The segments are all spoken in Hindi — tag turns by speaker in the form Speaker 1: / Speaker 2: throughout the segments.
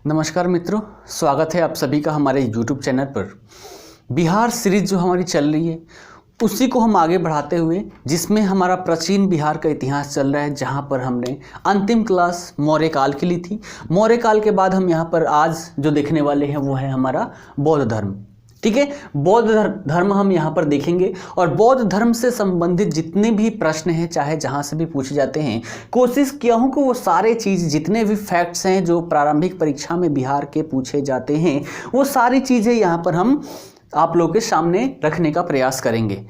Speaker 1: नमस्कार मित्रों, स्वागत है आप सभी का हमारे YouTube चैनल पर। बिहार सीरीज जो हमारी चल रही है उसी को हम आगे बढ़ाते हुए, जिसमें हमारा प्राचीन बिहार का इतिहास चल रहा है, जहां पर हमने अंतिम क्लास मौर्य काल की ली थी। मौर्य काल के बाद हम यहां पर आज जो देखने वाले हैं वो है हमारा बौद्ध धर्म। ठीक है, बौद्ध धर्म हम यहाँ पर देखेंगे और बौद्ध धर्म से संबंधित जितने भी प्रश्न हैं, चाहे जहाँ से भी पूछे जाते हैं, कोशिश किया हूँ कि वो सारे चीज़ जितने भी फैक्ट्स हैं जो प्रारंभिक परीक्षा में बिहार के पूछे जाते हैं, वो सारी चीज़ें यहाँ पर हम आप लोगों के सामने रखने का प्रयास करेंगे।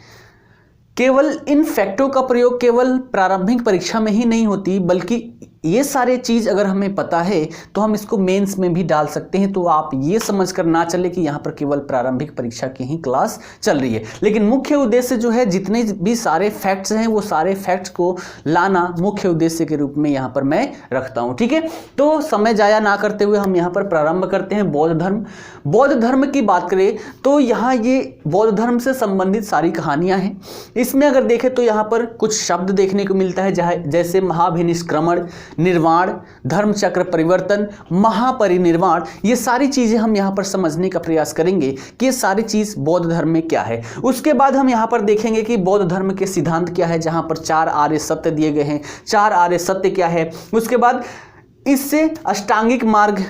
Speaker 1: केवल इन फैक्टों का प्रयोग केवल प्रारंभिक परीक्षा में ही नहीं होती, बल्कि ये सारे चीज़ अगर हमें पता है तो हम इसको मेंस में भी डाल सकते हैं। तो आप ये समझकर ना चले कि यहाँ पर केवल प्रारंभिक परीक्षा की ही क्लास चल रही है, लेकिन मुख्य उद्देश्य जो है जितने भी सारे फैक्ट्स हैं वो सारे फैक्ट्स को लाना मुख्य उद्देश्य के रूप में यहाँ पर मैं रखता हूँ। ठीक है, तो समय जाया ना करते हुए हम यहाँ पर प्रारंभ करते हैं बौद्ध धर्म। बौद्ध धर्म की बात करें तो यहाँ ये बौद्ध धर्म से संबंधित सारी कहानियाँ हैं। इसमें अगर देखें तो यहाँ पर कुछ शब्द देखने को मिलता है, जैसे महाभिनिष्क्रमण, निर्वाण, धर्म चक्र परिवर्तन, महापरिनिर्वाण। ये सारी चीजें हम यहाँ पर समझने का प्रयास करेंगे कि ये सारी चीज बौद्ध धर्म में क्या है। उसके बाद हम यहाँ पर देखेंगे कि बौद्ध धर्म के सिद्धांत क्या है, जहाँ पर 4 आर्य सत्य दिए गए हैं। 4 आर्य सत्य क्या है, उसके बाद इससे अष्टांगिक मार्ग,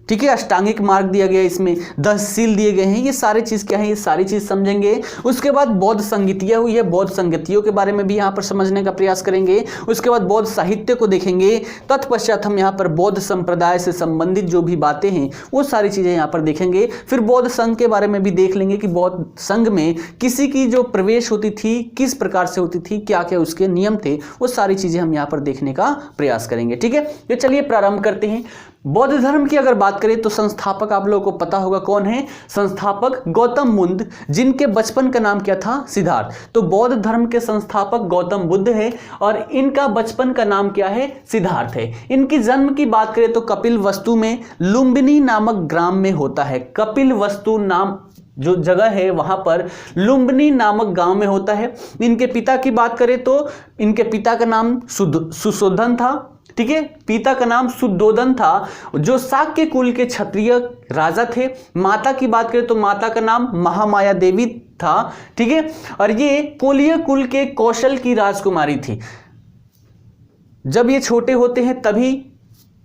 Speaker 1: ठीक है, अष्टांगिक मार्ग दिया गया, इसमें 10 सील दिए गए हैं। ये सारी चीज़ क्या है, ये सारी चीज़ समझेंगे। उसके बाद बौद्ध संगीतियाँ हुई है, बौद्ध संगीतियों के बारे में भी यहाँ पर समझने का प्रयास करेंगे। उसके बाद बौद्ध साहित्य को देखेंगे। तत्पश्चात हम यहाँ पर बौद्ध संप्रदाय से संबंधित जो भी बातें हैं वो सारी चीज़ें यहाँ पर देखेंगे। फिर बौद्ध संघ के बारे में भी देख लेंगे कि बौद्ध संघ में किसी की जो प्रवेश होती थी किस प्रकार से होती थी, क्या क्या उसके नियम थे, वो सारी चीज़ें हम यहाँ पर देखने का प्रयास करेंगे। ठीक है, तो चलिए प्रारंभ करते हैं। बौद्ध धर्म की अगर बात करें तो संस्थापक आप लोगों को पता होगा कौन है, संस्थापक गौतम बुद्ध, जिनके बचपन का नाम क्या था, सिद्धार्थ। तो बौद्ध धर्म के संस्थापक गौतम बुद्ध है और इनका बचपन का नाम क्या है, सिद्धार्थ है। इनकी जन्म की बात करें तो कपिलवस्तु में लुम्बिनी नामक ग्राम में होता है। कपिलवस्तु नाम जो जगह है वहां पर लुम्बिनी नामक गांव में होता है। इनके पिता की बात करें तो इनके पिता का नाम सुशोधन था। ठीक है, पिता का नाम सुद्धोधन था, जो शाक्य कुल के क्षत्रिय राजा थे। माता की बात करें तो माता का नाम महामाया देवी था। ठीक है, और ये कोलीय कुल के कौशल की राजकुमारी थी। जब ये छोटे होते हैं तभी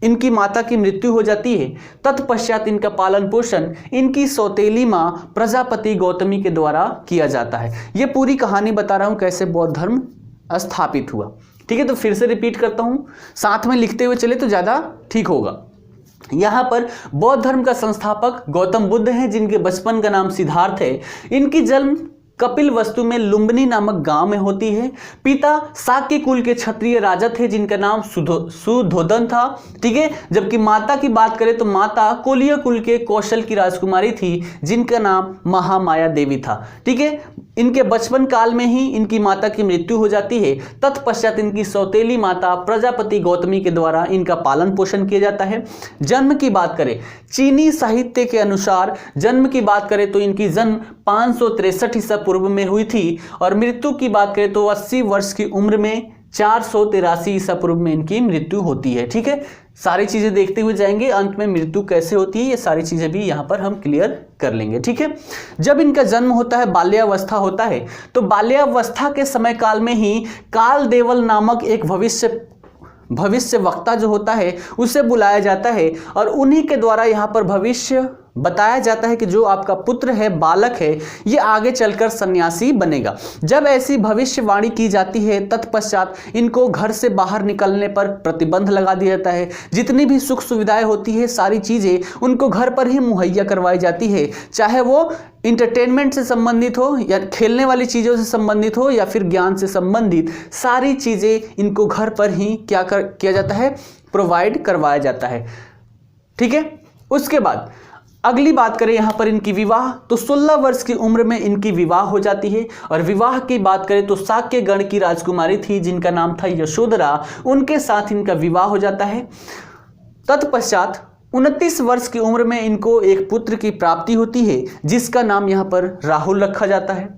Speaker 1: इनकी माता की मृत्यु हो जाती है। तत्पश्चात इनका पालन पोषण इनकी सौतेली मां प्रजापति गौतमी के द्वारा किया जाता है। ये पूरी कहानी बता रहा हूं कैसे बौद्ध धर्म स्थापित हुआ। ठीक है, तो फिर से रिपीट करता हूं, साथ में लिखते हुए चले तो ज़्यादा ठीक होगा। यहाँ पर बौद्ध धर्म का संस्थापक गौतम बुद्ध हैं, जिनके बचपन का नाम सिद्धार्थ है। इनकी जन्म कपिलवस्तु में लुम्बिनी नामक गांव में होती है। पिता शाक्य कुल के क्षत्रिय राजा थे, जिनका नाम सुद्धोधन था। ठीक है, जबकि माता की बात करें तो माता कोलीय कुल के कौशल की राजकुमारी थी, जिनका नाम महामाया देवी था। ठीक है, इनके बचपन काल में ही इनकी माता की मृत्यु हो जाती है। तत्पश्चात इनकी सौतेली माता प्रजापति गौतमी के द्वारा इनका पालन पोषण किया जाता है। जन्म की बात करें, चीनी साहित्य के अनुसार जन्म की बात करें तो इनकी जन्म 563 ईसा पूर्व में हुई थी और मृत्यु की बात करें तो 80 वर्ष की उम्र में 483 ईसा पूर्व में इनकी मृत्यु होती है। ठीक है, सारी चीजें देखते हुए जाएंगे, अंत में मृत्यु कैसे होती है ये सारी चीजें भी यहाँ पर हम क्लियर कर लेंगे। ठीक है, जब इनका जन्म होता है, बाल्यावस्था होता है, तो बाल्यावस्था के समय काल में ही काल देवल नामक एक भविष्य वक्ता जो होता है उसे बुलाया जाता है और उन्हीं के द्वारा यहाँ पर भविष्य बताया जाता है कि जो आपका पुत्र है, बालक है, ये आगे चलकर सन्यासी बनेगा। जब ऐसी भविष्यवाणी की जाती है तत्पश्चात इनको घर से बाहर निकलने पर प्रतिबंध लगा दिया जाता है। जितनी भी सुख सुविधाएं होती है सारी चीज़ें उनको घर पर ही मुहैया करवाई जाती है, चाहे वो इंटरटेनमेंट से संबंधित हो या खेलने वाली चीज़ों से संबंधित हो या फिर ज्ञान से संबंधित, सारी चीज़ें इनको घर पर ही किया जाता है, प्रोवाइड करवाया जाता है। ठीक है, उसके बाद अगली बात करें यहाँ पर इनकी विवाह, तो 16 वर्ष की उम्र में इनकी विवाह हो जाती है। और विवाह की बात करें तो शाक्य गण की राजकुमारी थी, जिनका नाम था यशोधरा, उनके साथ इनका विवाह हो जाता है। तत्पश्चात 29 वर्ष की उम्र में इनको एक पुत्र की प्राप्ति होती है, जिसका नाम यहाँ पर राहुल रखा जाता है।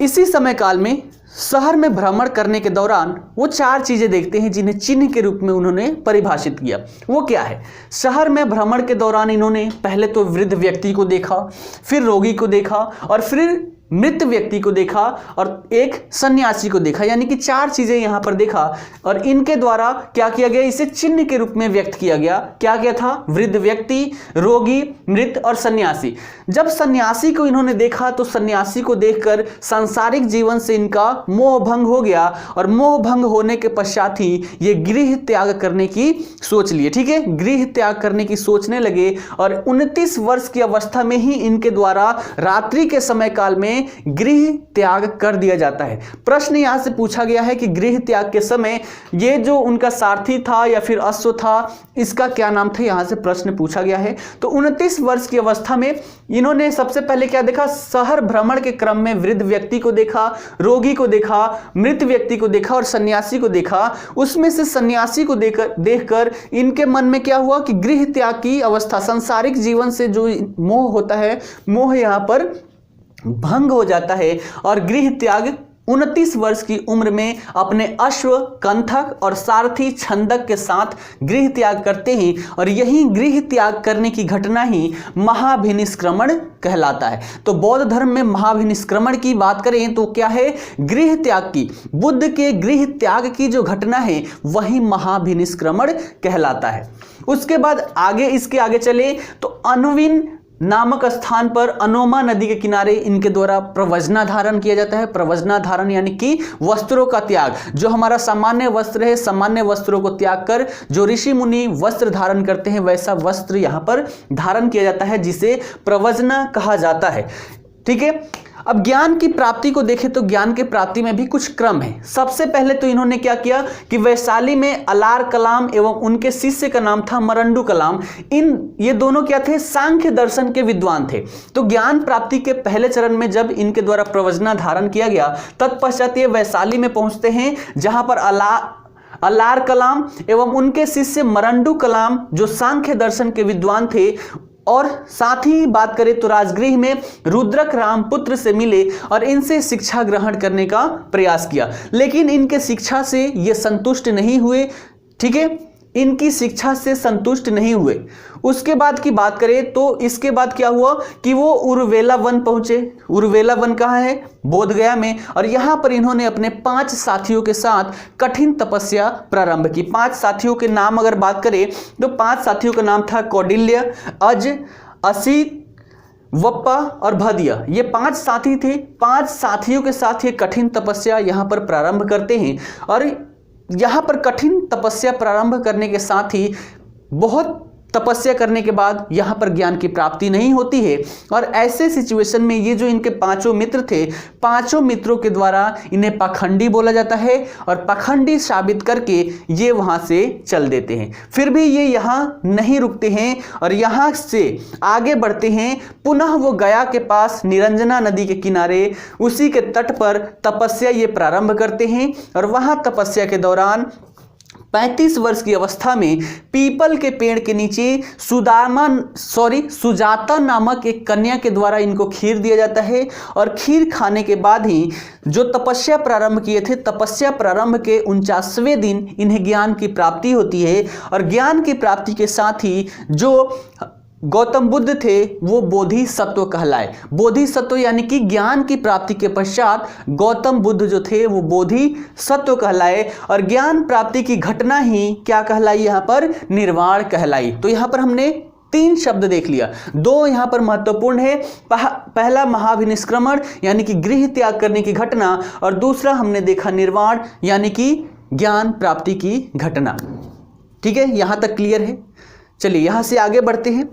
Speaker 1: इसी समय काल में शहर में भ्रमण करने के दौरान वो 4 चीजें देखते हैं जिन्हें चिन्ह के रूप में उन्होंने परिभाषित किया। वो क्या है? शहर में भ्रमण के दौरान इन्होंने पहले तो वृद्ध व्यक्ति को देखा, फिर रोगी को देखा और फिर मृत व्यक्ति को देखा और एक सन्यासी को देखा, यानी कि 4 चीजें यहां पर देखा और इनके द्वारा क्या किया गया, इसे चिन्ह के रूप में व्यक्त किया गया। क्या क्या था? वृद्ध व्यक्ति, रोगी, मृत और सन्यासी। जब सन्यासी को इन्होंने देखा तो सन्यासी को देखकर सांसारिक जीवन से इनका मोह भंग हो गया और मोह भंग होने के पश्चात ही ये गृह त्याग करने की सोच लिए। ठीक है, गृह त्याग करने की सोचने लगे और 29 वर्ष की अवस्था में ही इनके द्वारा रात्रि के समय काल में गृह त्याग कर दिया जाता है। प्रश्न यहां से पूछा गया है कि गृह त्याग के समय ये जो उनका सारथी था या फिर अश्व था, इसका क्या नाम था? यहां से प्रश्न पूछा गया है। तो 29 वर्ष की अवस्था में इन्होंने सबसे पहले क्या देखा? शहर भ्रमण के क्रम में वृद्ध व्यक्ति को देखा, रोगी को देखा, मृत व्यक्ति को देखा और सन्यासी को देखा। उसमें से सन्यासी को देखकर इनके मन में क्या हुआ कि गृह त्याग की अवस्था, सांसारिक जीवन से जो मोह होता है, मोह यहां पर भंग हो जाता है और गृह त्याग 29 वर्ष की उम्र में अपने अश्व, कंथक और सारथी छंदक के साथ गृह त्याग करते हैं और यही गृह त्याग करने की घटना ही महाभिनिष्क्रमण कहलाता है। तो बौद्ध धर्म में महाभिनिष्क्रमण की बात करें तो क्या है? गृह त्याग की, बुद्ध के गृह त्याग की जो घटना है वही महाभिनिष्क्रमण कहलाता है। उसके बाद इसके आगे चले तो अनविन नामक स्थान पर अनोमा नदी के किनारे इनके द्वारा प्रवजना धारण किया जाता है। प्रवजना धारण यानी कि वस्त्रों का त्याग। जो हमारा सामान्य वस्त्र है, सामान्य वस्त्रों को त्याग कर जो ऋषि मुनि वस्त्र धारण करते हैं वैसा वस्त्र यहां पर धारण किया जाता है, जिसे प्रवजना कहा जाता है। ठीक है, अब ज्ञान की प्राप्ति को देखें तो ज्ञान की प्राप्ति में भी कुछ क्रम है। सबसे पहले तो इन्होंने क्या किया कि वैशाली में अलार कलाम एवं उनके शिष्य का नाम था मरंडू कलाम। ये दोनों क्या थे? सांख्य दर्शन के विद्वान थे। तो ज्ञान प्राप्ति के पहले चरण में जब इनके द्वारा प्रवचना धारण किया गया, तत्पश्चात ये वैशाली में पहुंचते हैं जहां पर अलार कलाम एवं उनके शिष्य मरंडू कलाम जो सांख्य दर्शन के विद्वान थे और साथ ही बात करें तो राजगृह में रुद्रक रामपुत्र से मिले और इनसे शिक्षा ग्रहण करने का प्रयास किया, लेकिन इनके शिक्षा से ये संतुष्ट नहीं हुए। ठीक है, इनकी शिक्षा से संतुष्ट नहीं हुए। उसके बाद की बात करें तो इसके बाद क्या हुआ कि वो उर्वेला वन पहुंचे। उर्वेला वन कहाँ है? बोध गया में। और यहाँ पर इन्होंने अपने 5 साथियों के साथ कठिन तपस्या प्रारंभ की। 5 साथियों के नाम अगर बात करें तो 5 साथियों का नाम था कौडिल्य, अज, असित, वप्पा और भदिया। ये 5 साथी थे। 5 साथियों के साथ ये कठिन तपस्या यहाँ पर प्रारंभ करते हैं और यहाँ पर कठिन तपस्या प्रारंभ करने के साथ ही बहुत तपस्या करने के बाद यहाँ पर ज्ञान की प्राप्ति नहीं होती है और ऐसे सिचुएशन में ये जो इनके 5 मित्र थे, 5 मित्रों के द्वारा इन्हें पाखंडी बोला जाता है और पाखंडी साबित करके ये वहाँ से चल देते हैं। फिर भी ये यहाँ नहीं रुकते हैं और यहाँ से आगे बढ़ते हैं। पुनः वो गया के पास निरंजना नदी के किनारे उसी के तट पर तपस्या ये प्रारंभ करते हैं और वहाँ तपस्या के दौरान 35 वर्ष की अवस्था में पीपल के पेड़ के नीचे सुजाता नामक एक कन्या के द्वारा इनको खीर दिया जाता है और खीर खाने के बाद ही जो तपस्या प्रारंभ किए थे, तपस्या प्रारंभ के 49वें दिन इन्हें ज्ञान की प्राप्ति होती है और ज्ञान की प्राप्ति के साथ ही जो गौतम बुद्ध थे वो बोधिसत्व कहलाए। बोधिसत्व यानी कि ज्ञान की प्राप्ति के पश्चात गौतम बुद्ध जो थे वो बोधिसत्व कहलाए और ज्ञान प्राप्ति की घटना ही क्या कहलाई? यहाँ पर निर्वाण कहलाई। तो यहाँ पर हमने 3 शब्द देख लिया। 2 यहाँ पर महत्वपूर्ण है। पहला महाभिनिष्क्रमण यानी कि गृह त्याग करने की घटना और दूसरा हमने देखा निर्वाण यानी कि ज्ञान प्राप्ति की घटना। ठीक है, यहाँ तक क्लियर है। चलिए यहाँ से आगे बढ़ते हैं।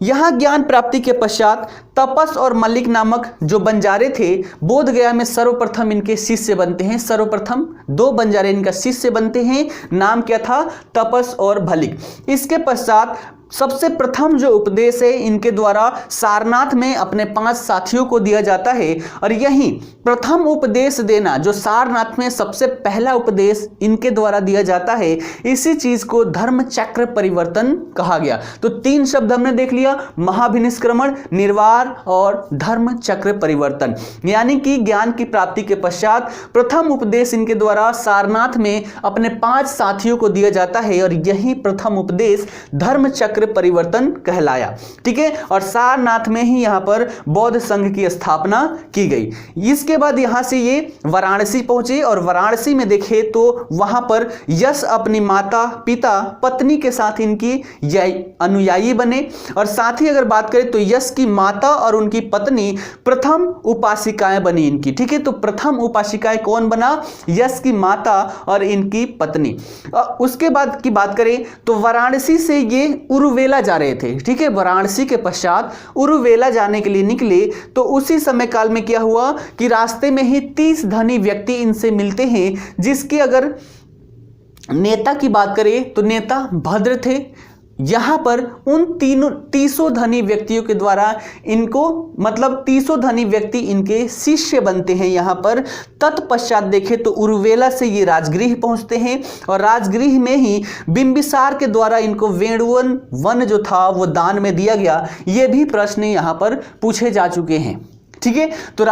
Speaker 1: यहाँ ज्ञान प्राप्ति के पश्चात तपस और मल्लिक नामक जो बंजारे थे बोध गया में सर्वप्रथम इनके शिष्य बनते हैं। सर्वप्रथम 2 बंजारे इनका शिष्य बनते हैं। नाम क्या था? तपस और भल्लिक। इसके पश्चात सबसे प्रथम जो उपदेश है इनके द्वारा सारनाथ में अपने 5 साथियों को दिया जाता है। और यही प्रथम उपदेश देना, जो सारनाथ में सबसे पहला उपदेश इनके द्वारा दिया जाता है, इसी चीज को धर्म चक्र परिवर्तन कहा गया। तो 3 शब्द हमने देख लिया, महाभिनिष्क्रमण, निर्वाण और धर्म चक्र परिवर्तन। यानी कि ज्ञान की प्राप्ति के पश्चात प्रथम उपदेश इनके द्वारा सारनाथ में अपने 5 साथियों को दिया जाता है और यही प्रथम उपदेश धर्म चक्र परिवर्तन कहलाया। ठीक है, और सारनाथ में ही यहां पर बौद्ध संघ की स्थापना की गई। इसके बाद यहां से ये वाराणसी पहुंचे और वाराणसी में देखे तो वहां पर यश अपनी माता, पिता, पत्नी के साथ इनकी अनुयायी बने। और साथ ही अगर बात करें तो यश की माता और उनकी पत्नी प्रथम उपासिकाएं बनी इनकी। ठीक है, तो प्रथम उपासिकाएं कौन बना? यश की माता और इनकी पत्नी। उसके बाद की बात करें तो वाराणसी से ये उरुवेला जा रहे थे। ठीक है, वाराणसी के पश्चात उरुवेला जाने के लिए निकले तो उसी समय काल में क्या हुआ कि रास्ते में ही 30 धनी व्यक्ति इनसे मिलते हैं, जिसके अगर नेता की बात करें तो नेता भद्र थे। यहां पर उन 300 धनी व्यक्तियों के द्वारा इनको, मतलब 300 धनी व्यक्ति इनके शिष्य बनते हैं यहां पर। तत्पश्चात देखें तो उरुवेला से ये राजगृह पहुंचते हैं और राजगृह में ही बिंबिसार के द्वारा इनको वेणुवन वन जो था वो दान में दिया गया। ये भी प्रश्न यहां पर पूछे जा चुके हैं। ठीक है, तो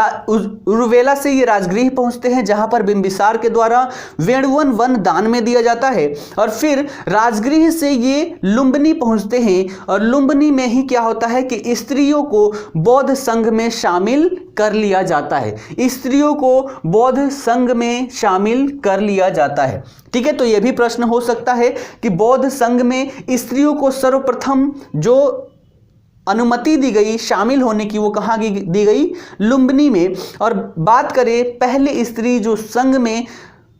Speaker 1: उरुवेला से ये राजगृह पहुंचते हैं जहां पर बिंबिसार के द्वारा वेणुवन वन दान में दिया जाता है। और फिर राजगृह से ये लुम्बिनी पहुंचते हैं और लुम्बिनी में ही क्या होता है कि स्त्रियों को बौद्ध संघ में शामिल कर लिया जाता है। स्त्रियों को बौद्ध संघ में शामिल कर लिया जाता है। ठीक है, तो यह भी प्रश्न हो सकता है कि बौद्ध संघ में स्त्रियों को सर्वप्रथम जो अनुमति दी गई शामिल होने की, वो कहाँ दी गई? लुम्बिनी में। और बात करें पहली स्त्री जो संघ में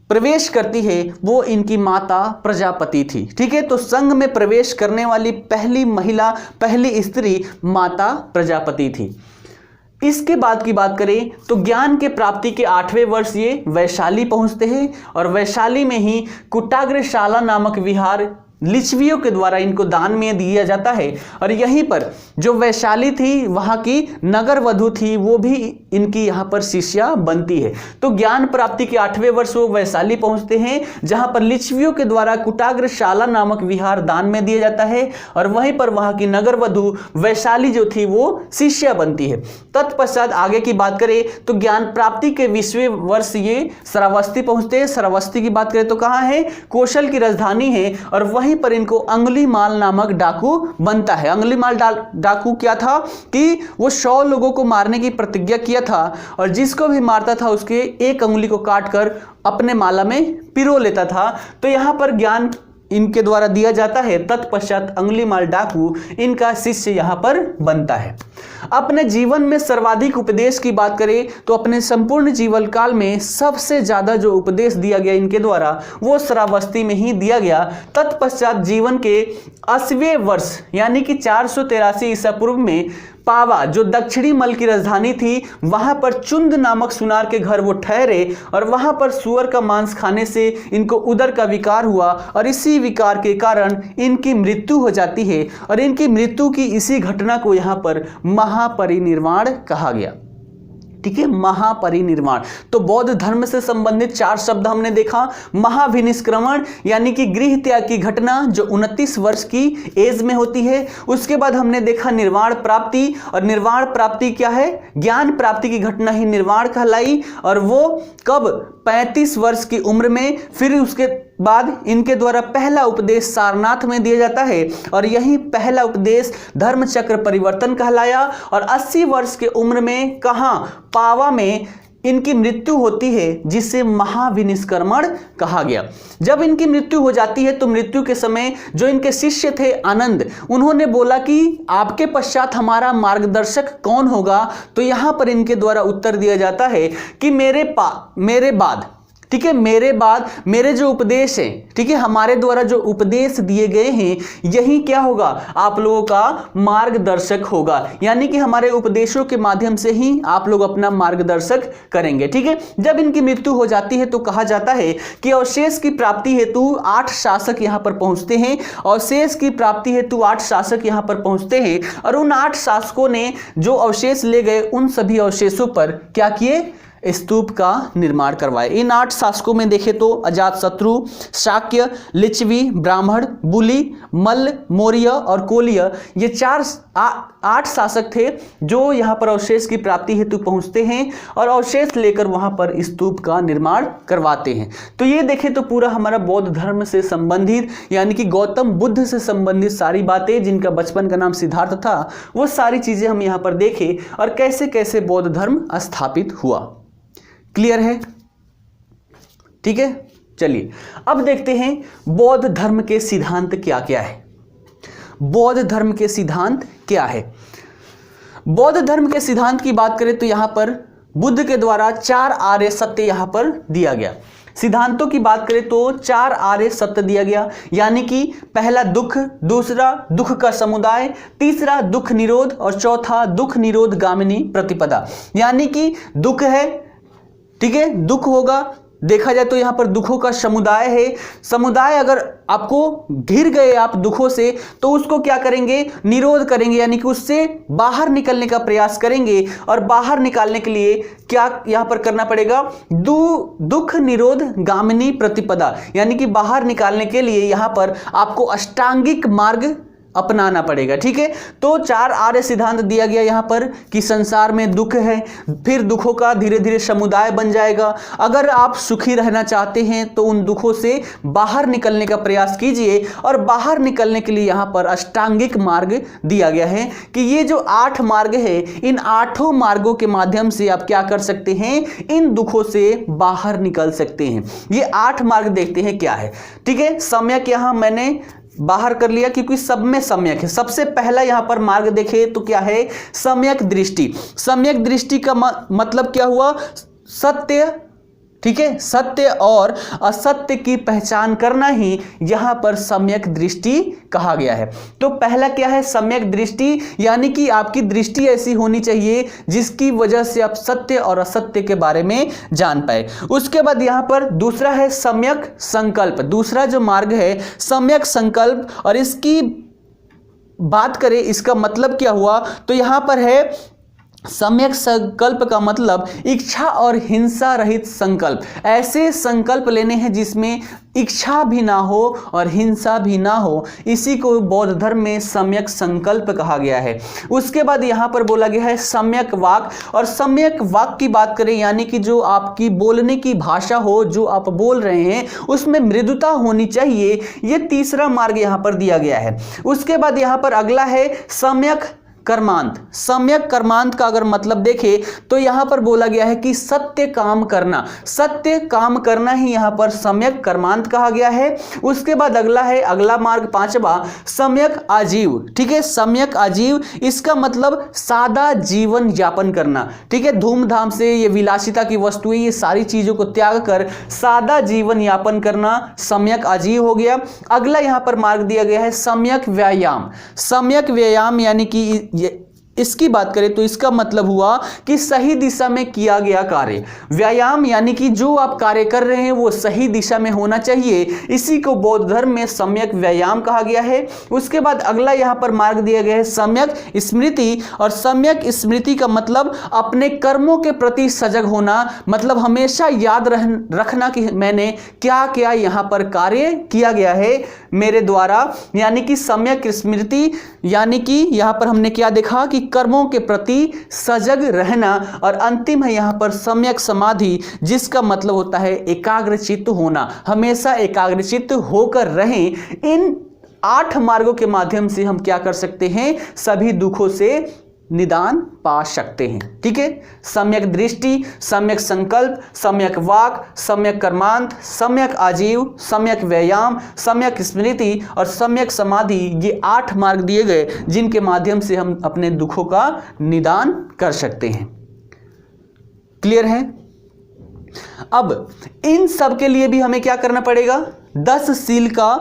Speaker 1: प्रवेश करती है वो इनकी माता प्रजापति थी। ठीक है, तो संघ में प्रवेश करने वाली पहली महिला, पहली स्त्री माता प्रजापति थी। इसके बाद की बात करें तो ज्ञान के प्राप्ति के 8वें वर्ष ये वैशाली पहुंचते हैं और वैशाली में ही कुटाग्रशाला नामक विहार लिच्छवियों के द्वारा इनको दान में दिया जाता है। और यहीं पर जो वैशाली थी वहां की नगर वधु थी, वो भी इनकी यहां पर शिष्या बनती है। तो ज्ञान प्राप्ति के 8वें वर्ष वो वैशाली पहुंचते हैं जहां पर लिच्छवियों के द्वारा कुटाग्रशाला नामक विहार दान में दिया जाता है और वहीं पर वहां की नगर वधु वैशाली जो थी वो शिष्या बनती है। तत्पश्चात आगे की बात करें तो ज्ञान प्राप्ति के 20वें वर्ष ये श्रावस्ती पहुंचते हैं। श्रावस्ती की बात करें तो कहां है? कौशल की राजधानी है और वहीं पर इनको अंगुलीमाल नामक डाकू बनता है। अंगुलीमाल डाकू क्या था कि वो 100 लोगों को मारने की प्रतिज्ञा किया था और जिसको भी मारता था उसके एक अंगुली को काटकर अपने माला में पिरो लेता था। तो यहां पर ज्ञान इनके द्वारा दिया जाता है। तत्पश्चात अंगुलीमाल डाकू इनका शिष्य यहां पर बनता है। अपने जीवन में सर्वाधिक उपदेश की बात करें तो अपने संपूर्ण जीवन काल में सबसे ज्यादा जो उपदेश दिया गया इनके द्वारा वो श्रावस्ती में ही दिया गया। तत्पश्चात जीवन के 80वें वर्ष यानी कि 483 ईसा पूर्व में पावा जो दक्षिणी मल की राजधानी थी वहां पर चुंद नामक सुनार के घर वो ठहरे और वहां पर सुअर का मांस खाने से इनको उदर का विकार हुआ और इसी विकार के कारण इनकी मृत्यु हो जाती है और इनकी मृत्यु की इसी घटना को यहां पर महापरिनिर्वाण कहा गया। ठीक है, महापरिनिर्वाण। तो बौद्ध धर्म से संबंधित 4 शब्द हमने देखा। महाभिनिष्क्रमण यानी कि गृह त्याग की घटना जो 29 वर्ष की एज में होती है। उसके बाद हमने देखा निर्वाण प्राप्ति, और निर्वाण प्राप्ति क्या है? ज्ञान प्राप्ति की घटना ही निर्वाण कहलाई और वो कब? 35 वर्ष की उम्र में। फिर उसके बाद इनके द्वारा पहला उपदेश सारनाथ में दिया जाता है और यही पहला उपदेश धर्म चक्र परिवर्तन कहलाया। और 80 वर्ष के उम्र में कहां? पावा में इनकी मृत्यु होती है जिसे महाविनिष्क्रमण कहा गया। जब इनकी मृत्यु हो जाती है तो मृत्यु के समय जो इनके शिष्य थे आनंद, उन्होंने बोला कि आपके पश्चात हमारा मार्गदर्शक कौन होगा? तो यहां पर इनके द्वारा उत्तर दिया जाता है कि मेरे बाद ठीक है, मेरे बाद मेरे जो उपदेश है, ठीक है, हमारे द्वारा जो उपदेश दिए गए हैं, यही क्या होगा, आप लोगों का मार्गदर्शक होगा। यानी कि हमारे उपदेशों के माध्यम से ही आप लोग अपना मार्गदर्शक करेंगे। ठीक है, जब इनकी मृत्यु हो जाती है तो कहा जाता है कि अवशेष की प्राप्ति हेतु 8 शासक यहां पर पहुंचते हैं। अवशेष की प्राप्ति हेतु 8 शासक यहां पर पहुंचते हैं और उन 8 शासकों ने जो अवशेष ले गए उन सभी अवशेषों पर क्या किए, स्तूप का निर्माण करवाए। इन 8 शासकों में देखें तो अजातशत्रु, शाक्य, लिच्छवी, ब्राह्मण, बुली, मल्ल, मौर्य और कोलिय, ये 8 शासक थे जो यहाँ पर अवशेष की प्राप्ति हेतु पहुँचते हैं और अवशेष लेकर वहाँ पर स्तूप का निर्माण करवाते हैं। तो ये देखें तो पूरा हमारा बौद्ध धर्म से संबंधित, यानी कि गौतम बुद्ध से संबंधित सारी बातें, जिनका बचपन का नाम सिद्धार्थ था, वो सारी चीज़ें हम यहाँ पर देखें और कैसे कैसे बौद्ध धर्म स्थापित हुआ। क्लियर है? ठीक है, चलिए अब देखते हैं बौद्ध धर्म के सिद्धांत क्या क्या है। बौद्ध धर्म के सिद्धांत क्या है? बौद्ध धर्म के सिद्धांत की बात करें तो यहां पर बुद्ध के द्वारा 4 आर्य सत्य यहां पर दिया गया। सिद्धांतों की बात करें तो 4 आर्य सत्य दिया गया, यानी कि पहला दुख, दूसरा दुख का समुदाय, तीसरा दुख निरोध और चौथा दुख निरोध गामिनी प्रतिपदा। यानी कि दुख है, ठीक है, दुख होगा, देखा जाए तो यहां पर दुखों का समुदाय है। समुदाय अगर आपको घिर गए आप दुखों से तो उसको क्या करेंगे, निरोध करेंगे, यानी कि उससे बाहर निकलने का प्रयास करेंगे। और बाहर निकालने के लिए क्या यहां पर करना पड़ेगा, दुख निरोध गामिनी प्रतिपदा, यानी कि बाहर निकालने के लिए यहां पर आपको अष्टांगिक मार्ग अपनाना पड़ेगा। ठीक है, तो 4 आर्य सिद्धांत दिया गया यहां पर कि संसार में दुख है, फिर दुखों का धीरे धीरे समुदाय बन जाएगा। अगर आप सुखी रहना चाहते हैं तो उन दुखों से बाहर निकलने का प्रयास कीजिए और बाहर निकलने के लिए यहां पर अष्टांगिक मार्ग दिया गया है कि ये जो 8 मार्ग है, इन 8 मार्गों के माध्यम से आप क्या कर सकते हैं, इन दुखों से बाहर निकल सकते हैं। ये 8 मार्ग देखते हैं क्या है। ठीक है, सम्यक यहां मैंने बाहर कर लिया क्योंकि सब में सम्यक है। सबसे पहला यहां पर मार्ग देखे तो क्या है, सम्यक दृष्टि। सम्यक दृष्टि का मतलब क्या हुआ, सत्य, ठीक है, सत्य और असत्य की पहचान करना ही यहां पर सम्यक दृष्टि कहा गया है। तो पहला क्या है, सम्यक दृष्टि, यानी कि आपकी दृष्टि ऐसी होनी चाहिए जिसकी वजह से आप सत्य और असत्य के बारे में जान पाए। उसके बाद यहां पर दूसरा है सम्यक संकल्प। दूसरा जो मार्ग है सम्यक संकल्प, और इसकी बात करें इसका मतलब क्या हुआ, तो यहां पर है सम्यक संकल्प का मतलब इच्छा और हिंसा रहित संकल्प। ऐसे संकल्प लेने हैं जिसमें इच्छा भी ना हो और हिंसा भी ना हो, इसी को बौद्ध धर्म में सम्यक संकल्प कहा गया है। उसके बाद यहाँ पर बोला गया है सम्यक वाक। और सम्यक वाक की बात करें यानी कि जो आपकी बोलने की भाषा हो, जो आप बोल रहे हैं उसमें मृदुता होनी चाहिए, ये तीसरा मार्ग यहाँ पर दिया गया है। उसके बाद यहाँ पर अगला है सम्यक कर्मांत। सम्यक कर्मांत का अगर मतलब देखें तो यहां पर बोला गया है कि सत्य काम करना, सत्य काम करना ही यहां पर सम्यक कर्मांत कहा गया है। उसके बाद अगला है, अगला मार्ग 5वां सम्यक आजीव। ठीक है, सम्यक आजीव, इसका मतलब सादा जीवन यापन करना। ठीक है, धूमधाम से ये विलासिता की वस्तुएं, ये सारी चीजों को त्याग कर सादा जीवन यापन करना सम्यक आजीव हो गया। अगला यहां पर मार्ग दिया गया है सम्यक व्यायाम। सम्यक व्यायाम यानी कि इसकी बात करें तो इसका मतलब हुआ कि सही दिशा में किया गया कार्य। व्यायाम यानी कि जो आप कार्य कर रहे हैं वो सही दिशा में होना चाहिए, इसी को बौद्ध धर्म में सम्यक व्यायाम कहा गया है। उसके बाद अगला यहां पर मार्ग दिया गया है सम्यक स्मृति। और सम्यक स्मृति का मतलब अपने कर्मों के प्रति सजग होना, मतलब हमेशा याद रखना कि मैंने क्या क्या यहां पर कार्य किया गया है मेरे द्वारा, यानी कि सम्यक स्मृति। यानी कि यहां पर हमने क्या देखा कि कर्मों के प्रति सजग रहना। और अंतिम है यहां पर सम्यक समाधि, जिसका मतलब होता है एकाग्रचित्त होना, हमेशा एकाग्रचित्त होकर रहें। इन 8 मार्गों के माध्यम से हम क्या कर सकते हैं, सभी दुखों से निदान पा सकते हैं। ठीक है, सम्यक दृष्टि, सम्यक संकल्प, सम्यक वाक, सम्यक कर्मांत, सम्यक आजीव, सम्यक व्यायाम, सम्यक स्मृति और सम्यक समाधि, ये 8 मार्ग दिए गए जिनके माध्यम से हम अपने दुखों का निदान कर सकते हैं। क्लियर है? अब इन सब के लिए भी हमें क्या करना पड़ेगा, 10 शील का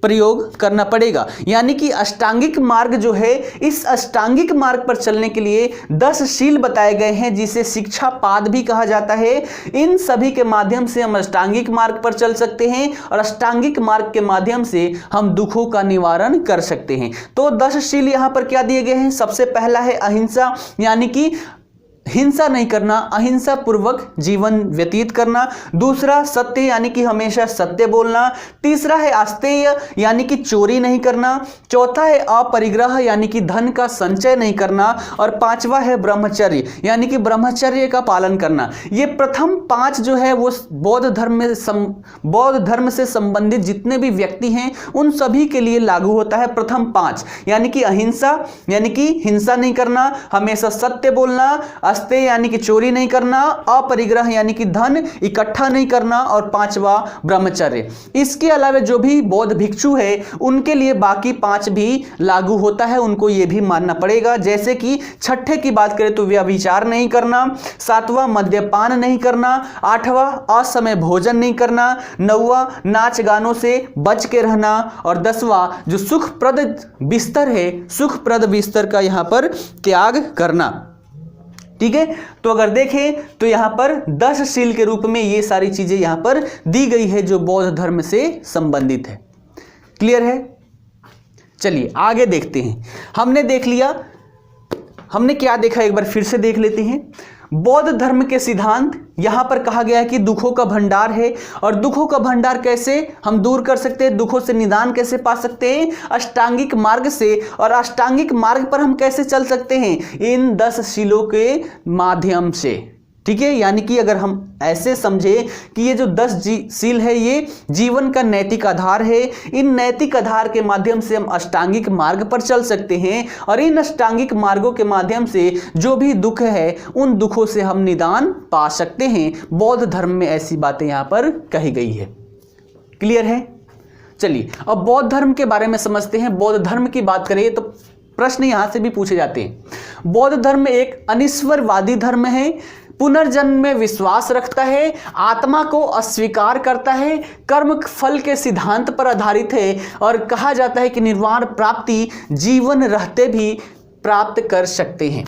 Speaker 1: प्रयोग करना पड़ेगा। यानी कि अष्टांगिक मार्ग जो है, इस अष्टांगिक मार्ग पर चलने के लिए 10 शील बताए गए हैं, जिसे शिक्षा पाद भी कहा जाता है। इन सभी के माध्यम से हम अष्टांगिक मार्ग पर चल सकते हैं और अष्टांगिक मार्ग के माध्यम से हम दुखों का निवारण कर सकते हैं। तो 10 शील यहां पर क्या दिए गए हैं, सबसे पहला है अहिंसा, यानी कि हिंसा नहीं करना, अहिंसा पूर्वक जीवन व्यतीत करना। दूसरा सत्य, यानी कि हमेशा सत्य बोलना। तीसरा है आस्तेय, यानी कि चोरी नहीं करना। चौथा है अपरिग्रह, यानी कि धन का संचय नहीं करना। और पांचवा है ब्रह्मचर्य, यानी कि ब्रह्मचर्य का पालन करना। ये प्रथम 5 जो है वो बौद्ध धर्म से संबंधित जितने भी व्यक्ति हैं उन सभी के लिए लागू होता है। प्रथम 5 यानी कि अहिंसा, यानी कि हिंसा नहीं करना, हमेशा सत्य बोलना, अस्तेय यानी कि चोरी नहीं करना, अपरिग्रह यानी कि धन इकट्ठा नहीं करना, और पांचवा ब्रह्मचर्य। इसके अलावा जो भी बौद्ध भिक्षु है उनके लिए बाकी 5 भी लागू होता है, उनको ये भी मानना पड़ेगा। जैसे कि छठे की बात करें तो व्यभिचार नहीं करना, 7वां मद्यपान नहीं करना, 8वां असमय भोजन नहीं करना, 9वां नाच गानों से बच के रहना, और 10वां जो सुखप्रद बिस्तर है, सुखप्रद बिस्तर का यहां पर त्याग करना। ठीक है, तो अगर देखें तो यहां पर 10 शील के रूप में ये सारी चीजें यहां पर दी गई है जो बौद्ध धर्म से संबंधित है। क्लियर है? चलिए आगे देखते हैं। हमने देख लिया, हमने क्या देखा एक बार फिर से देख लेते हैं। बौद्ध धर्म के सिद्धांत यहां पर कहा गया है कि दुखों का भंडार है, और दुखों का भंडार कैसे हम दूर कर सकते हैं, दुखों से निदान कैसे पा सकते हैं, अष्टांगिक मार्ग से। और अष्टांगिक मार्ग पर हम कैसे चल सकते हैं, इन 10 शीलों के माध्यम से। ठीक है, यानी कि अगर हम ऐसे समझे कि ये जो 10 शील है ये जीवन का नैतिक आधार है, इन नैतिक आधार के माध्यम से हम अष्टांगिक मार्ग पर चल सकते हैं, और इन अष्टांगिक मार्गों के माध्यम से जो भी दुख है उन दुखों से हम निदान पा सकते हैं। बौद्ध धर्म में ऐसी बातें यहां पर कही गई है। क्लियर है? चलिए अब बौद्ध धर्म के बारे में समझते हैं। बौद्ध धर्म की बात करें तो प्रश्न यहां से भी पूछे जाते हैं। बौद्ध धर्म एक अनिश्वरवादी धर्म है, पुनर्जन्म में विश्वास रखता है, आत्मा को अस्वीकार करता है, कर्म फल के सिद्धांत पर आधारित है, और कहा जाता है कि निर्वाण प्राप्ति जीवन रहते भी प्राप्त कर सकते हैं।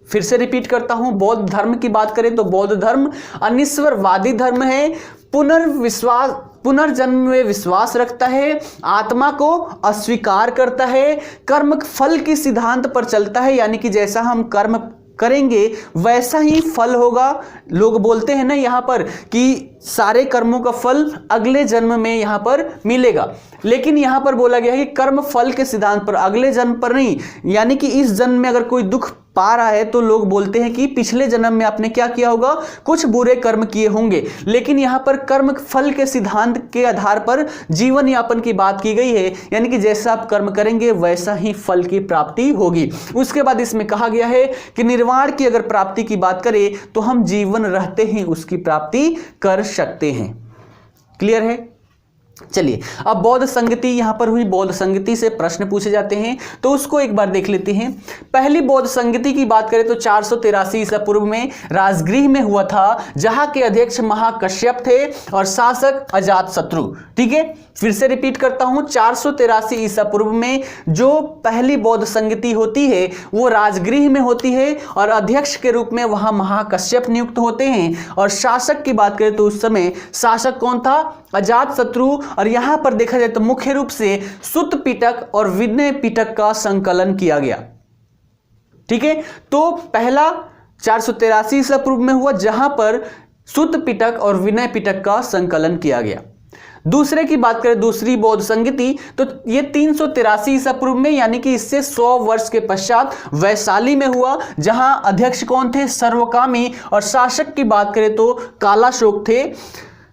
Speaker 1: फिर से रिपीट करता हूं, बौद्ध धर्म की बात करें तो बौद्ध धर्म अनिश्वरवादी धर्म है, पुनर्जन्म में विश्वास रखता है, आत्मा को अस्वीकार करता है, कर्म फल के सिद्धांत पर चलता है, यानी कि जैसा हम कर्म करेंगे वैसा ही फल होगा। लोग बोलते हैं ना यहाँ पर कि सारे कर्मों का फल अगले जन्म में यहाँ पर मिलेगा, लेकिन यहाँ पर बोला गया है कि कर्म फल के सिद्धांत पर, अगले जन्म पर नहीं। यानी कि इस जन्म में अगर कोई दुख पा रहा है तो लोग बोलते हैं कि पिछले जन्म में आपने क्या किया होगा, कुछ बुरे कर्म किए होंगे। लेकिन यहाँ पर कर्म फल के सिद्धांत के आधार पर जीवन यापन की बात की गई है, यानी कि जैसा आप कर्म करेंगे वैसा ही फल की प्राप्ति होगी। उसके बाद इसमें कहा गया है कि निर्वाण की अगर प्राप्ति की बात करें तो हम जीवन रहते ही उसकी प्राप्ति कर सकते हैं। क्लियर है? चलिए अब बौद्ध संगति यहां पर हुई, बौद्ध संगति से प्रश्न पूछे जाते हैं तो उसको एक बार देख लेते हैं। पहली बौद्ध संगति की बात करें तो 483 ईसा पूर्व में राजगृह में हुआ था, जहां के अध्यक्ष महाकश्यप थे और शासक अजातशत्रु। ठीक है, फिर से रिपीट करता हूं, 483 ईसा पूर्व में जो पहली बौद्ध संगति होती है वो राजगृह में होती है, और अध्यक्ष के रूप में वहां महाकश्यप नियुक्त होते हैं। और शासक की बात करें तो उस समय शासक कौन था, अजातशत्रु। और यहां पर देखा जाए तो मुख्य रूप से सुत्त पिटक और विनय पिटक का संकलन किया गया। ठीक है, तो पहला 483 ईसा पूर्व में हुआ जहां पर सुत्त पिटक और विनय पिटक का संकलन किया गया। दूसरे की बात करें, दूसरी बौद्ध संगति, तो ये 383 ईसा पूर्व में, यानी कि इससे 100 वर्ष के पश्चात वैशाली में हुआ, जहां अध्यक्ष कौन थे, सर्वकामी। और शासक की बात करें तो कालाशोक थे।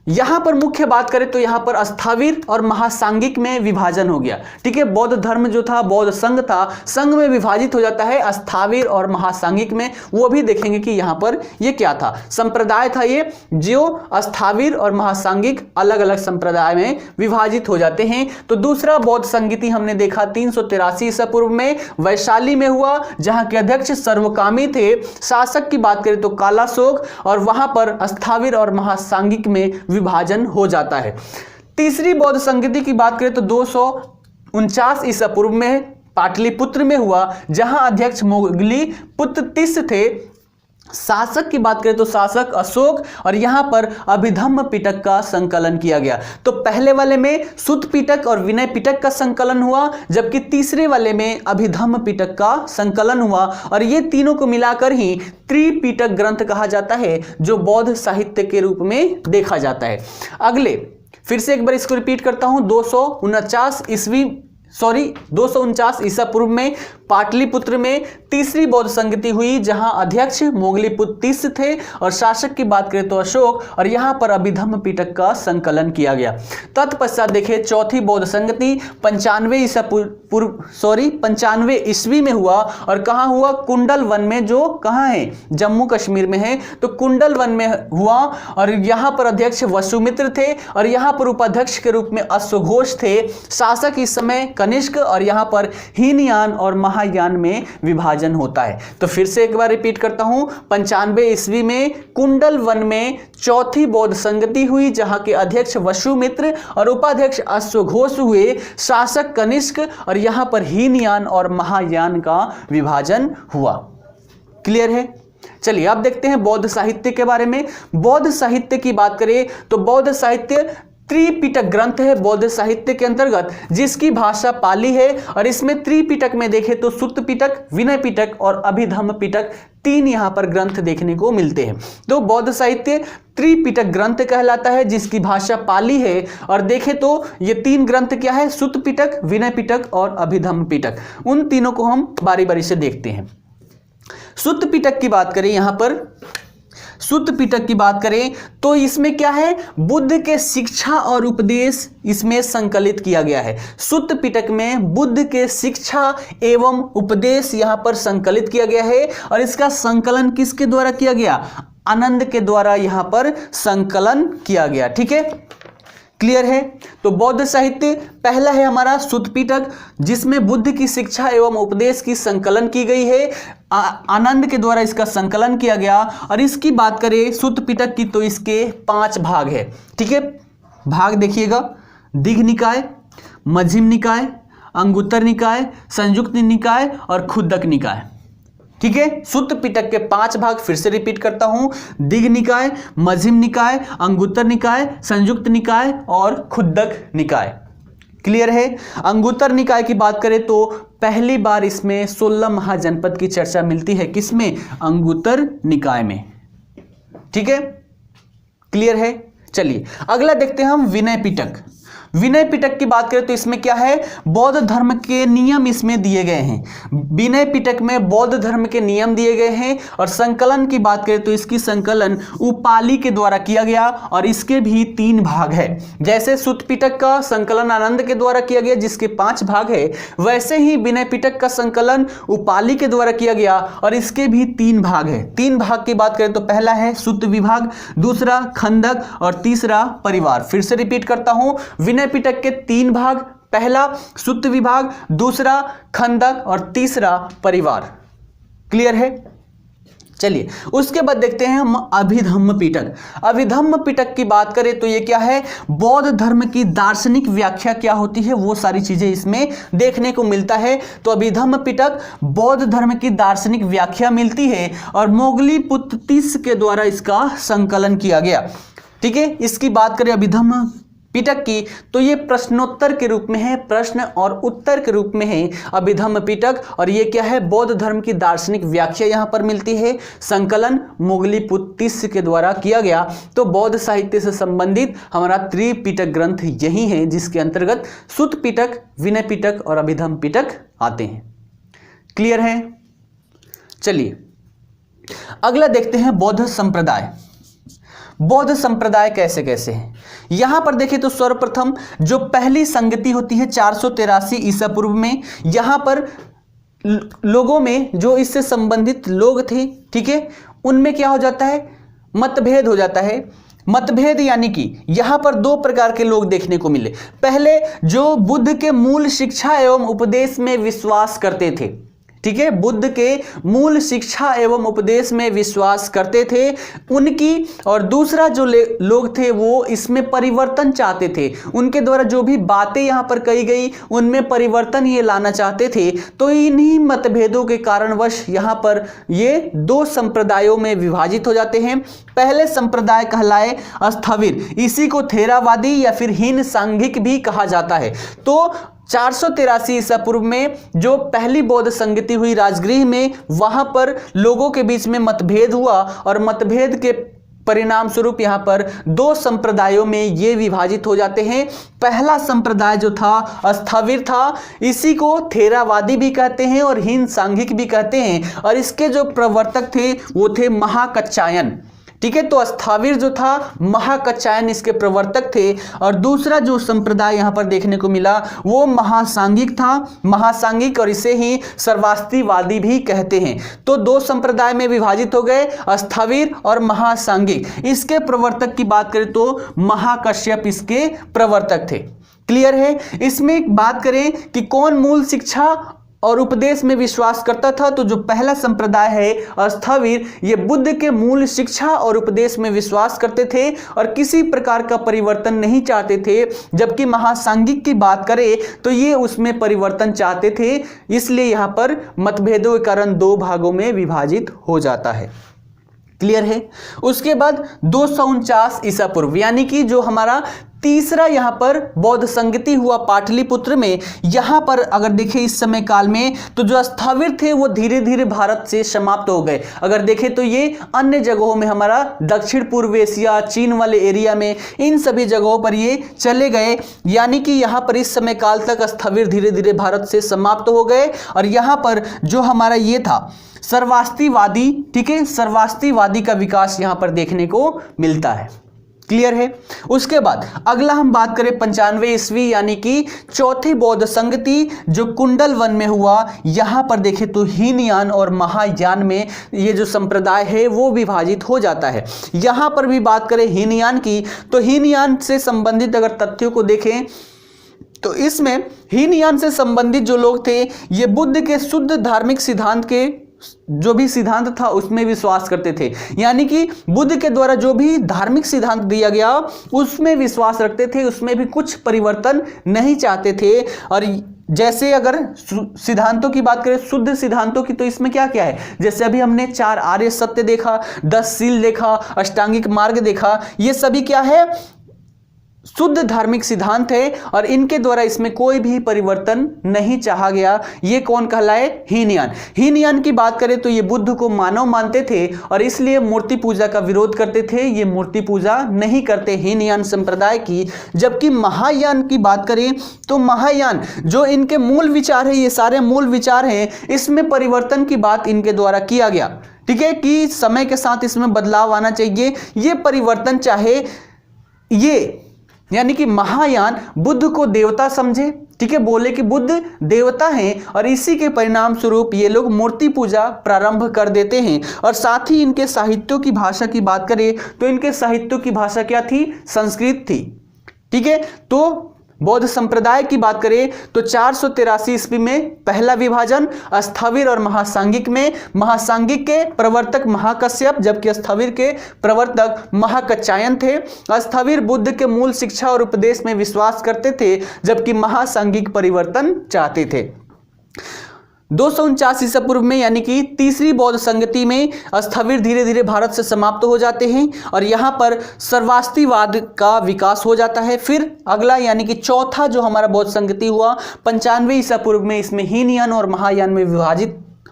Speaker 1: यहां पर मुख्य बात करें तो यहां पर स्थाविर और महासांगिक में विभाजन हो गया। ठीक है, बौद्ध धर्म जो था, बौद्ध संघ था, संघ में विभाजित हो जाता है स्थाविर और महासांगिक में। वो भी देखेंगे कि यहां पर ये क्या था, संप्रदाय था ये, जो स्थाविर और महासांगिक अलग अलग संप्रदाय में विभाजित हो जाते हैं। तो दूसरा बौद्ध संगीति हमने देखा 383 ईसा पूर्व में वैशाली में हुआ, जहां के अध्यक्ष सर्वकामी थे। शासक की बात करें तो कालाशोक, और वहां पर स्थाविर और महासांगिक में विभाजन हो जाता है। तीसरी बौद्ध संगीति की बात करें तो 249 ईसा पूर्व में पाटलिपुत्र में हुआ, जहां अध्यक्ष मोगली पुत्र तिस थे। शासक की बात करें तो शासक अशोक, और यहां पर अभिधम्म पिटक का संकलन किया गया। तो पहले वाले में सुत्त पिटक और विनय पिटक का संकलन हुआ, जबकि तीसरे वाले में अभिधम्म पिटक का संकलन हुआ, और ये तीनों को मिलाकर ही त्रिपिटक ग्रंथ कहा जाता है, जो बौद्ध साहित्य के रूप में देखा जाता है। अगले फिर से एक बार इसको रिपीट करता हूं, 249 ईसा पूर्व में पाटलिपुत्र में तीसरी बौद्ध संगति हुई, जहां अध्यक्ष मोगलीपुत्र तिस थे और शासक की बात करें तो अशोक, और यहां पर अभिधम्म पिटक का संकलन किया गया। तत्पश्चात देखिए चौथी बौद्ध संगति 95 ईस्वी में हुआ, और कहां हुआ, कुंडल वन में, जो कहां है, जम्मू कश्मीर में है। तो कुंडल वन में हुआ, और यहां पर अध्यक्ष वसुमित्र थे, और यहां पर उपाध्यक्ष के रूप में अश्वघोष थे। शासक इस समय कनिष्क, और यहां पर हीनयान और महायान में विभाजन होता है। तो फिर से एक बार रिपीट करता हूं, 95 ईस्वी में कुंडल वन में चौथी बौद्ध संगति हुई, जहां के अध्यक्ष वसुमित्र और उपाध्यक्ष अश्वघोष हुए, शासक कनिष्क, और यहां पर हीनयान और महायान का विभाजन हुआ। क्लियर है? चलिए अब देखते हैं बौद्ध साहित्य के बारे में। बौद्ध साहित्य की बात करें तो बौद्ध साहित्य त्रिपिटक ग्रंथ है बौद्ध साहित्य के अंतर्गत, जिसकी भाषा पाली है, और इसमें त्रिपिटक में देखें तो सुत्त पिटक, विनय पिटक और अभिधम्म पिटक, तीन यहां पर ग्रंथ देखने को मिलते हैं। तो बौद्ध साहित्य त्रिपिटक ग्रंथ कहलाता है, जिसकी भाषा पाली है। और देखें तो ये तीन ग्रंथ क्या है, सुत्त पिटक, विनय पिटक और अभिधम्म पिटक। उन तीनों को हम बारी बारी से देखते हैं। सुत्त पिटक की बात करें, यहां पर सुत्त पिटक की बात करें तो इसमें क्या है, बुद्ध के शिक्षा और उपदेश इसमें संकलित किया गया है। सुत्त पिटक में बुद्ध के शिक्षा एवं उपदेश यहां पर संकलित किया गया है, और इसका संकलन किसके द्वारा किया गया, आनंद के द्वारा यहां पर संकलन किया गया। ठीक है, क्लियर है? तो बौद्ध साहित्य पहला है हमारा सुत्त पिटक, जिसमें बुद्ध की शिक्षा एवं उपदेश की संकलन की गई है, आनंद के द्वारा इसका संकलन किया गया। और इसकी बात करें सुत्त पिटक की तो इसके 5 भाग है। ठीक है, भाग देखिएगा, दिघ निकाय, मध्यम निकाय, अंगुत्तर निकाय, संयुक्त निकाय और खुद्दक निकाय। ठीक है, सुत्त पिटक के 5 भाग फिर से रिपीट करता हूं, दिघ निकाय, मध्यम निकाय, अंगुत्तर निकाय, संयुक्त निकाय और खुद्दक निकाय। क्लियर है? अंगुत्तर निकाय की बात करें तो पहली बार इसमें 16 महाजनपद की चर्चा मिलती है, किसमें, अंगुत्तर निकाय में। ठीक है, क्लियर है? चलिए अगला देखते हैं हम विनय पिटक। विनय पिटक की बात करें तो इसमें क्या है, बौद्ध धर्म के नियम इसमें दिए गए हैं। विनय पिटक में बौद्ध धर्म के नियम दिए गए हैं। और संकलन की बात करें तो इसकी संकलन उपाली के द्वारा किया गया, और इसके भी 3 भाग है। जैसे सुत्त पिटक का संकलन आनंद के द्वारा किया गया, जिसके 5 भाग है, वैसे ही विनय पिटक का संकलन उपाली के द्वारा किया गया, और इसके भी 3 भाग है। 3 भाग की बात करें तो पहला है सुत्त विभाग, दूसरा खंदक और तीसरा परिवार। फिर से रिपीट करता हूं, विनय पिटक के 3 भाग, पहला सुत्त विभाग, दूसरा खंदक और तीसरा परिवार। क्लियर है? चलिए उसके बाद देखते हैं हम अभिधम्म पिटक। अभिधम्म पिटक की बात करें तो ये क्या है, बौद्ध धर्म की दार्शनिक व्याख्या क्या होती है, वो सारी चीजें इसमें देखने को मिलता है। तो अभिधम्म पिटक बौद्ध धर्म की दार्शनिक व्याख्या मिलती है, और मोगलीपुत्र तिस के द्वारा इसका संकलन किया गया। ठीक है, इसकी बात करें अभिधम्म पिटक की तो ये प्रश्नोत्तर के रूप में है, प्रश्न और उत्तर के रूप में है अभिधम्म पिटक। और ये क्या है, बौद्ध धर्म की दार्शनिक व्याख्या यहां पर मिलती है, संकलन मोगलीपुत्र तिस के द्वारा किया गया। तो बौद्ध साहित्य से संबंधित हमारा त्रिपिटक ग्रंथ यही है, जिसके अंतर्गत सुत्त पिटक, विनय पिटक और अभिधम्म पिटक आते हैं। क्लियर है? चलिए अगला देखते हैं बौद्ध संप्रदाय। बौद्ध संप्रदाय कैसे कैसे हैं। यहां पर देखें तो सर्वप्रथम जो पहली संगति होती है 483 ईसा पूर्व में, यहां पर लोगों में जो इससे संबंधित लोग थे, ठीक है, उनमें क्या हो जाता है, मतभेद हो जाता है। मतभेद यानी कि यहां पर दो प्रकार के लोग देखने को मिले। पहले जो बुद्ध के मूल शिक्षा एवं उपदेश में विश्वास करते थे, ठीक है, बुद्ध के मूल शिक्षा एवं उपदेश में विश्वास करते थे उनकी, और दूसरा जो लोग थे वो इसमें परिवर्तन चाहते थे, उनके द्वारा जो भी बातें यहाँ पर कही गई उनमें परिवर्तन ये लाना चाहते थे। तो इन्हीं मतभेदों के कारणवश यहाँ पर ये दो संप्रदायों में विभाजित हो जाते हैं। पहले संप्रदाय कहलाए स्थविर, इसी को थेरावादी या फिर हीन सांघिक भी कहा जाता है। तो 483 ईसा पूर्व में जो पहली बौद्ध संगति हुई राजगृह में, वहां पर लोगों के बीच में मतभेद हुआ और मतभेद के परिणाम स्वरूप यहां पर दो संप्रदायों में ये विभाजित हो जाते हैं। पहला संप्रदाय जो था स्थविर था, इसी को थेरावादी भी कहते हैं और हीन सांघिक भी कहते हैं, और इसके जो प्रवर्तक थे वो थे महाकच्चायन, ठीक है। तो स्थविर जो था महाकच्चायन इसके प्रवर्तक थे, और दूसरा जो संप्रदाय यहां पर देखने को मिला वो महासांगिक था, महासांगिक, और इसे ही सर्वास्तिवादी भी कहते हैं। तो दो संप्रदाय में विभाजित हो गए, स्थविर और महासांगिक। इसके प्रवर्तक की बात करें तो महाकश्यप इसके प्रवर्तक थे। क्लियर है। इसमें एक बात करें कि कौन मूल शिक्षा और उपदेश में विश्वास करता था, तो जो पहला संप्रदाय है स्थविर, ये बुद्ध के मूल शिक्षा और उपदेश में विश्वास करते थे और किसी प्रकार का परिवर्तन नहीं चाहते थे। जबकि महासांगिक की बात करें तो ये उसमें परिवर्तन चाहते थे, इसलिए यहां पर मतभेदों के कारण दो भागों में विभाजित हो जाता है। क्लियर है। उसके बाद 249 ईसा पूर्व, यानी कि जो हमारा तीसरा यहां पर बौद्ध संगति हुआ पाटलिपुत्र में, यहां पर अगर देखें इस समय काल में तो जो स्थविर थे वो धीरे धीरे भारत से समाप्त हो गए। अगर देखें तो ये अन्य जगहों में, हमारा दक्षिण पूर्व एशिया, चीन वाले एरिया में, इन सभी जगहों पर ये चले गए। यानी कि यहां पर इस समय काल तक स्थविर धीरे धीरे भारत से समाप्त हो गए, और यहां पर जो हमारा ये था सर्वास्तिवादी, ठीक है, सर्वास्तिवादी का विकास यहां पर देखने को मिलता है। क्लियर है। उसके बाद अगला हम बात करें 95 ईस्वी, यानी कि चौथी बौद्ध संगति जो कुंडल वन में हुआ। यहां पर देखें तो हीनयान और महायान में ये जो संप्रदाय है वो विभाजित हो जाता है। यहां पर भी बात करें हीनयान की, तो हीनयान से संबंधित अगर तथ्यों को देखें तो इसमें हीनयान से संबंधित जो लोग थे ये बुद्ध के शुद्ध धार्मिक सिद्धांत के जो भी सिद्धांत था उसमें विश्वास करते थे। यानी कि बुद्ध के द्वारा जो भी धार्मिक सिद्धांत दिया गया उसमें विश्वास रखते थे, उसमें भी कुछ परिवर्तन नहीं चाहते थे। और जैसे अगर सिद्धांतों की बात करें, शुद्ध सिद्धांतों की, तो इसमें क्या क्या है, जैसे अभी हमने 4 आर्य सत्य देखा, 10 शील देखा, अष्टांगिक मार्ग देखा, ये सभी क्या है, शुद्ध धार्मिक सिद्धांत है, और इनके द्वारा इसमें कोई भी परिवर्तन नहीं चाहा गया। ये कौन कहलाए, हीनयान। हीनयान की बात करें तो ये बुद्ध को मानव मानते थे और इसलिए मूर्ति पूजा का विरोध करते थे, ये मूर्ति पूजा नहीं करते हीनयान संप्रदाय की। जबकि महायान की बात करें तो महायान जो इनके मूल विचार है, ये सारे मूल विचार हैं, इसमें परिवर्तन की बात इनके द्वारा किया गया, ठीक है, कि समय के साथ इसमें बदलाव आना चाहिए। ये परिवर्तन चाहे ये, यानी कि महायान बुद्ध को देवता समझे, ठीक है, बोले कि बुद्ध देवता हैं, और इसी के परिणाम स्वरूप ये लोग मूर्ति पूजा प्रारंभ कर देते हैं। और साथ ही इनके साहित्यों की भाषा की बात करें तो इनके साहित्यों की भाषा क्या थी, संस्कृत थी, ठीक है। तो बौद्ध संप्रदाय की बात करें तो 483 ईस्वी में पहला विभाजन स्थविर और महासांगिक में, महासांगिक के प्रवर्तक महाकश्यप जबकि स्थविर के प्रवर्तक महाकच्चायन थे। स्थविर बुद्ध के मूल शिक्षा और उपदेश में विश्वास करते थे जबकि महासांगिक परिवर्तन चाहते थे। 249 ईसा पूर्व में, यानी कि तीसरी बौद्ध संगति में स्थविर धीरे धीरे भारत से समाप्त हो जाते हैं और यहाँ पर सर्वास्तिवाद का विकास हो जाता है। फिर अगला यानी कि चौथा जो हमारा बौद्ध संगति हुआ 95 ईसा पूर्व में, इसमें हीनयान और महायान में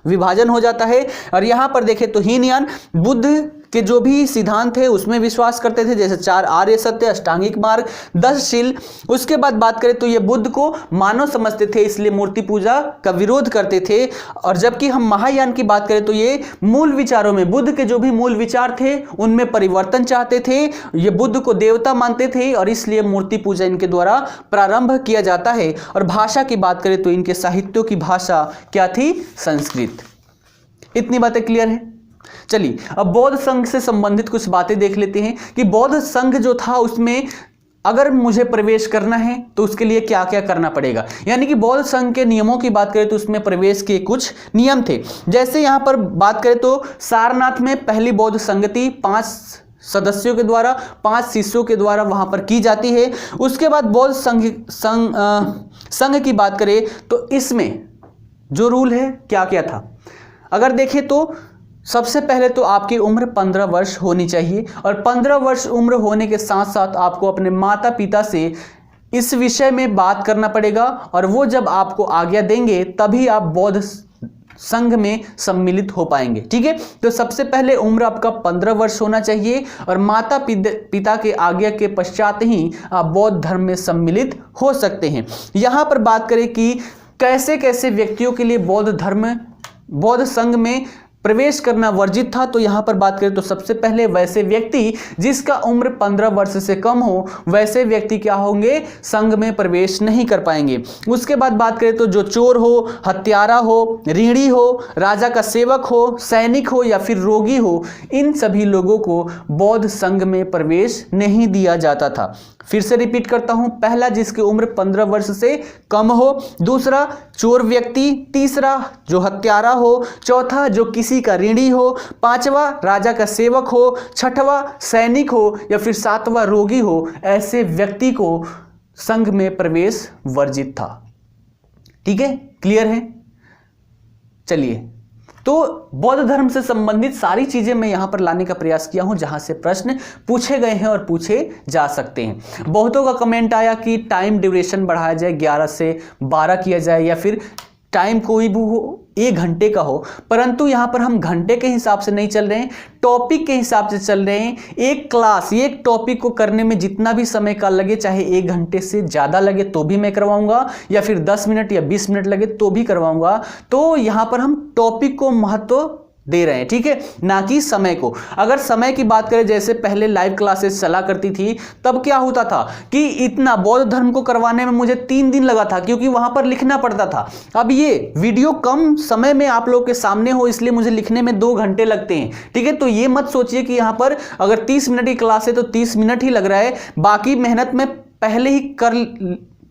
Speaker 1: विभाजन हो जाता है। और यहाँ पर देखें तो हीनयान बुद्ध के जो भी सिद्धांत थे उसमें विश्वास करते थे, जैसे 4 आर्य सत्य, अष्टांगिक मार्ग, 10 शील। उसके बाद बात करें तो ये बुद्ध को मानव समझते थे, इसलिए मूर्ति पूजा का विरोध करते थे। और जबकि हम महायान की बात करें तो ये मूल विचारों में, बुद्ध के जो भी मूल विचार थे उनमें परिवर्तन चाहते थे। ये बुद्ध को देवता मानते थे और इसलिए मूर्ति पूजा इनके द्वारा प्रारंभ किया जाता है। और भाषा की बात करें तो इनके साहित्यों की भाषा क्या थी? संस्कृत। इतनी बातें क्लियर है। चलिए अब बौद्ध संघ से संबंधित कुछ बातें देख लेते हैं कि बौद्ध संघ जो था उसमें अगर मुझे प्रवेश करना है तो उसके लिए क्या क्या करना पड़ेगा। यानी कि बौद्ध संघ के नियमों की बात करें तो उसमें प्रवेश के कुछ नियम थे। जैसे यहां पर बात करें तो सारनाथ में पहली बौद्ध संगति 5 सदस्यों के द्वारा, 5 शिष्यों के द्वारा वहां पर की जाती है। उसके बाद बौद्ध संघ की बात करें तो इसमें जो रूल है क्या क्या था, अगर देखें तो सबसे पहले तो आपकी उम्र 15 वर्ष होनी चाहिए और 15 वर्ष उम्र होने के साथ साथ आपको अपने माता पिता से इस विषय में बात करना पड़ेगा और वो जब आपको आज्ञा देंगे तभी आप बौद्ध संघ में सम्मिलित हो पाएंगे। ठीक है, तो सबसे पहले उम्र आपका 15 वर्ष होना चाहिए और माता पिता के आज्ञा के पश्चात ही आप बौद्ध धर्म में सम्मिलित हो सकते हैं। यहाँ पर बात करें कि कैसे कैसे व्यक्तियों के लिए बौद्ध संघ में प्रवेश करना वर्जित था, तो यहां पर बात करें तो सबसे पहले वैसे व्यक्ति जिसका उम्र 15 वर्ष से कम हो, वैसे व्यक्ति क्या होंगे? संघ में प्रवेश नहीं कर पाएंगे। उसके बाद बात करें तो जो चोर हो, हत्यारा हो, ऋणी हो, राजा का सेवक हो, सैनिक हो या फिर रोगी हो, इन सभी लोगों को बौद्ध संघ में प्रवेश नहीं दिया जाता था। फिर से रिपीट करता हूं, पहला जिसकी उम्र 15 वर्ष से कम हो, दूसरा चोर व्यक्ति, तीसरा जो हत्यारा हो, चौथा जो किसी का ऋणी हो, पांचवा राजा का सेवक हो, छठवां सैनिक हो या फिर सातवां रोगी हो, ऐसे व्यक्ति को संघ में प्रवेश वर्जित था। ठीक है, क्लियर है। चलिए, तो बौद्ध धर्म से संबंधित सारी चीजें मैं यहां पर लाने का प्रयास किया हूं जहां से प्रश्न पूछे गए हैं और पूछे जा सकते हैं। बहुतों का कमेंट आया कि टाइम ड्यूरेशन बढ़ाया जाए, 11 से 12 किया जाए या फिर टाइम कोई भी हो 1 घंटे का हो, परंतु यहां पर हम घंटे के हिसाब से नहीं चल रहे हैं, टॉपिक के हिसाब से चल रहे हैं। एक टॉपिक को करने में जितना भी समय का लगे, चाहे 1 घंटे से ज़्यादा लगे तो भी मैं करवाऊंगा या फिर 10 मिनट या 20 मिनट लगे तो भी करवाऊंगा। तो यहां पर हम टॉपिक को महत्व दे रहे हैं, ठीक है, ना कि समय को। अगर समय की बात करें, जैसे पहले लाइव क्लासेस चला करती थी, तब क्या होता था कि इतना बौद्ध धर्म को करवाने में मुझे 3 दिन लगा था, क्योंकि वहां पर लिखना पड़ता था। अब ये वीडियो कम समय में आप लोग के सामने हो, इसलिए मुझे लिखने में 2 घंटे लगते हैं। ठीक है, तो ये मत सोचिए कि यहां पर अगर 30 मिनट की क्लास है तो 30 मिनट ही लग रहा है, बाकी मेहनत में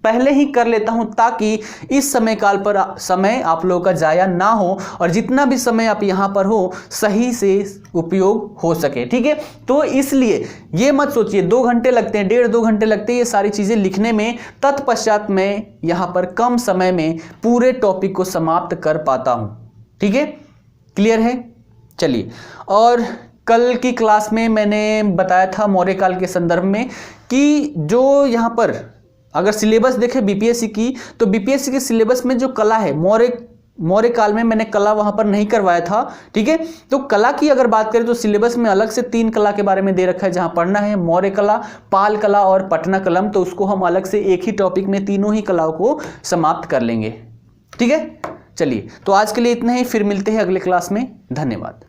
Speaker 1: पहले ही कर लेता हूं ताकि इस समय काल पर समय आप लोगों का जाया ना हो और जितना भी समय आप यहां पर हो सही से उपयोग हो सके। ठीक है, तो इसलिए ये मत सोचिए 2 घंटे लगते हैं, 1.5-2 घंटे लगते हैं ये सारी चीजें लिखने में, तत्पश्चात मैं यहां पर कम समय में पूरे टॉपिक को समाप्त कर पाता हूं। ठीक है, क्लियर है। चलिए, और कल की क्लास में मैंने बताया था मौर्य काल के संदर्भ में कि जो यहां पर अगर सिलेबस देखें बीपीएससी की, तो बीपीएससी के सिलेबस में जो कला है, मौर्य काल में मैंने कला वहां पर नहीं करवाया था। ठीक है, तो कला की अगर बात करें तो सिलेबस में अलग से 3 कला के बारे में दे रखा है जहां पढ़ना है, मौर्य कला, पाल कला और पटना कलम। तो उसको हम अलग से एक ही टॉपिक में तीनों ही कलाओं को समाप्त कर लेंगे। ठीक है, चलिए, तो आज के लिए इतना ही, फिर मिलते हैं अगले क्लास में। धन्यवाद।